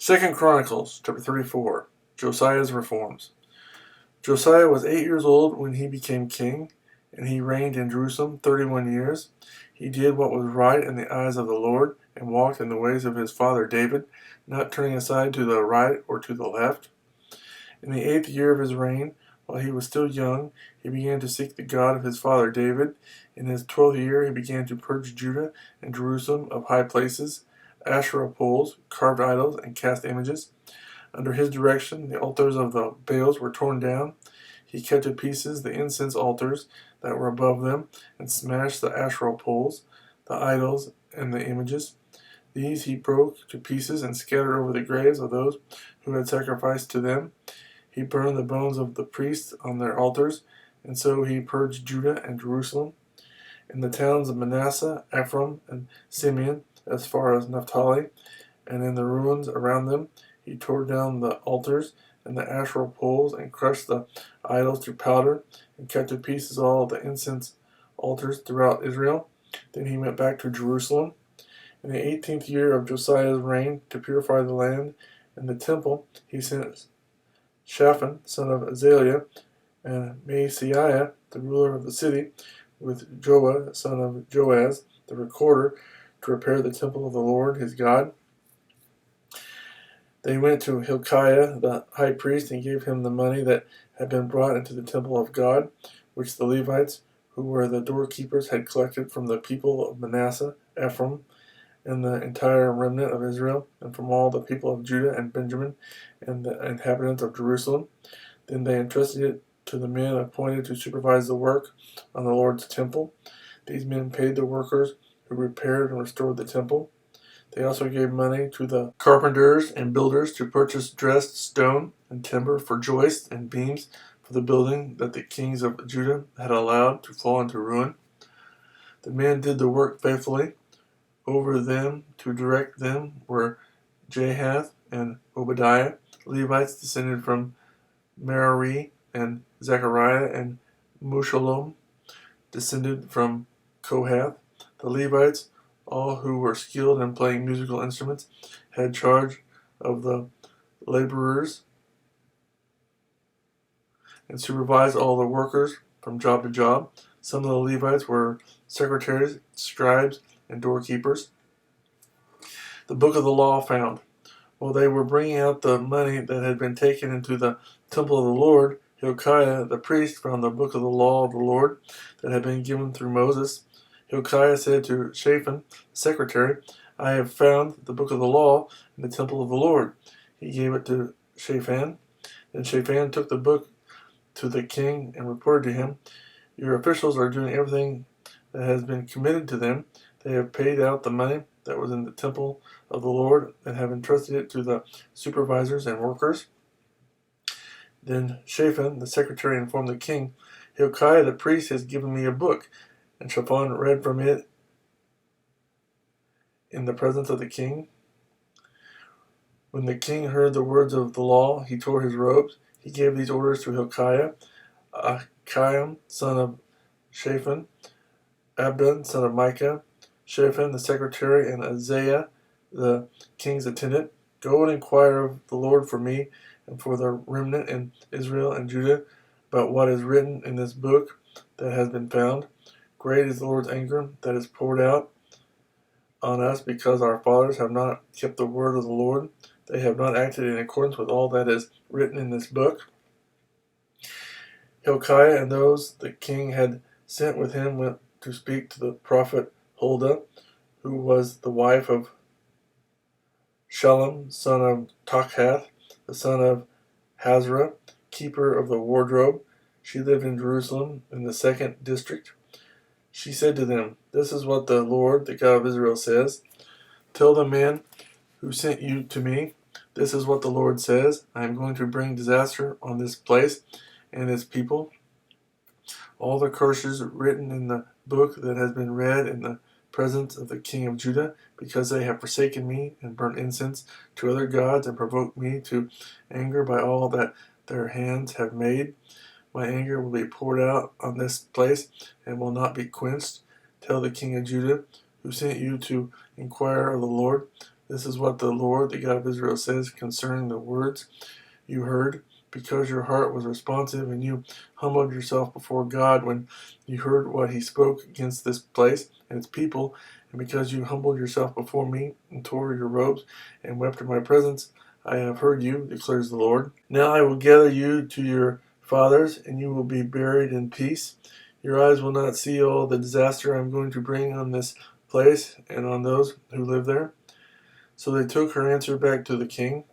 2 Chronicles chapter 34. Josiah's reforms. Josiah was 8 years old when he became king, and he reigned in Jerusalem 31 years. He did what was right in the eyes of the Lord, and walked in the ways of his father David, not turning aside to the right or to the left. In the 8th year of his reign, while he was still young, he began to seek the God of his father David. In his 12th year, he began to purge Judah and Jerusalem of high places, Asherah poles, carved idols, and cast images. Under his direction, the altars of the Baals were torn down. He cut to pieces the incense altars that were above them, and smashed the Asherah poles, the idols, and the images. These he broke to pieces and scattered over the graves of those who had sacrificed to them. He burned the bones of the priests on their altars, and so he purged Judah and Jerusalem. In the towns of Manasseh, Ephraim, and Simeon, as far as Naphtali, and in the ruins around them, he tore down the altars and the Asherah poles, and crushed the idols to powder, and cut to pieces all the incense altars throughout Israel. Then he went back to Jerusalem. In the 18th year of Josiah's reign, to purify the land and the temple, he sent Shaphan, son of Azaliah, and Maaseiah, the ruler of the city, with Joah, son of Joaz, the recorder, to repair the temple of the Lord his God. They went to Hilkiah the high priest, and gave him the money that had been brought into the temple of God, which the Levites, who were the doorkeepers, had collected from the people of Manasseh, Ephraim, and the entire remnant of Israel, and from all the people of Judah and Benjamin, and the inhabitants of Jerusalem. Then they entrusted it to the men appointed to supervise the work on the Lord's temple. These men paid the workers who repaired and restored the temple. They also gave money to the carpenters and builders to purchase dressed stone and timber for joists and beams for the building that the kings of Judah had allowed to fall into ruin. The men did the work faithfully. Over them to direct them were Jahath and Obadiah, Levites descended from Merari, and Zechariah and Meshullam descended from Kohath. The Levites, all who were skilled in playing musical instruments, had charge of the laborers and supervised all the workers from job to job. Some of the Levites were secretaries, scribes, and doorkeepers. The book of the law found. While they were bringing out the money that had been taken into the temple of the Lord, Hilkiah the priest found the book of the law of the Lord that had been given through Moses. Hilkiah said to Shaphan, secretary, I have found the book of the law in the temple of the Lord. He gave it to Shaphan. Then Shaphan took the book to the king and reported to him, your officials are doing everything that has been committed to them. They have paid out the money that was in the temple of the Lord, and have entrusted it to the supervisors and workers. Then Shaphan, the secretary, informed the king, Hilkiah the priest has given me a book. And Shaphan read from it in the presence of the king. When the king heard the words of the law, he tore his robes. He gave these orders to Hilkiah, Achiam, son of Shaphan, Abdon, son of Micah, Shaphan the secretary, and Azariah, the king's attendant. Go and inquire of the Lord for me and for the remnant in Israel and Judah about what is written in this book that has been found. Great is the Lord's anger that is poured out on us because our fathers have not kept the word of the Lord. They have not acted in accordance with all that is written in this book. Hilkiah and those the king had sent with him went to speak to the prophet Huldah, who was the wife of Shallum, son of Tokhath, the son of Hazarah, keeper of the wardrobe. She lived in Jerusalem in the 2nd district. She said to them, this is what the Lord, the God of Israel, says. Tell the men who sent you to me, this is what the Lord says. I am going to bring disaster on this place and its people. All the curses written in the book that has been read in the presence of the king of Judah, because they have forsaken me and burnt incense to other gods and provoked me to anger by all that their hands have made. My anger will be poured out on this place and will not be quenched. Tell the king of Judah, who sent you to inquire of the Lord, This is what the Lord, the God of Israel, says concerning the words you heard, because your heart was responsive and you humbled yourself before God when you heard what he spoke against this place and its people, and because you humbled yourself before me and tore your robes and wept in my presence, I have heard you, declares the Lord. Now I will gather you to your fathers, and you will be buried in peace. Your eyes will not see all the disaster I am going to bring on this place and on those who live there. So they took her answer back to the king.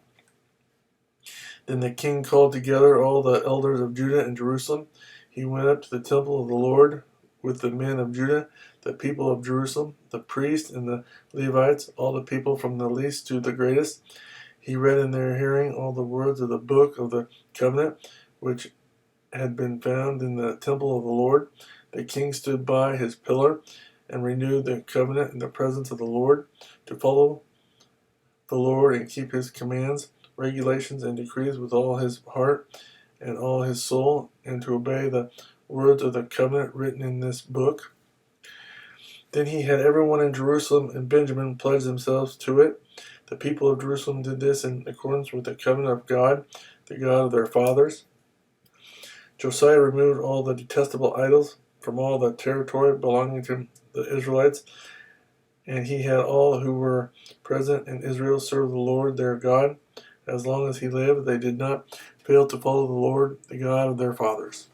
Then the king called together all the elders of Judah and Jerusalem. He went up to the temple of the Lord with the men of Judah, the people of Jerusalem, the priests and the Levites, all the people from the least to the greatest. He read in their hearing all the words of the book of the covenant, which had been found in the temple of the Lord. The king stood by his pillar and renewed the covenant in the presence of the Lord, to follow the Lord and keep his commands, regulations, and decrees with all his heart and all his soul, and to obey the words of the covenant written in this book. Then he had everyone in Jerusalem and Benjamin pledge themselves to it. The people of Jerusalem did this in accordance with the covenant of God, the God of their fathers. Josiah removed all the detestable idols from all the territory belonging to the Israelites, and he had all who were present in Israel serve the Lord their God. As long as he lived, they did not fail to follow the Lord, the God of their fathers.